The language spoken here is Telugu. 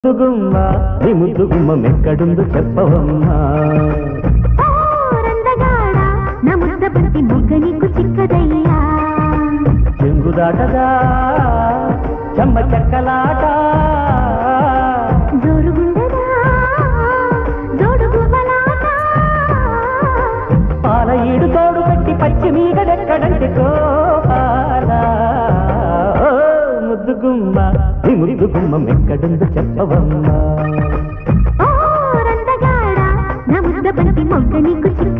ముద్దుగుమ్మ నీ ముద్దుగుమ్మ మెక్కడుందు చెప్పవమ్మా నా ముద్ద బంతి మొగ్గ నీకు చిక్కదయ్యా చెంగుదాటగా చెమ్మ చెక్కలాట జోరుగుండదా జోడుగుమ్మలాట పాల ఈడు తోడు పెట్టి పచ్చి మీగడెక్కడంటే కోపాలా ముద్దుగుమ్మ నీ ముద్దుగుమ్మ మెక్కడుందు చెప్పవమ్మా నా ముద్ద బంతి మొగ్గ నీకు చిక్క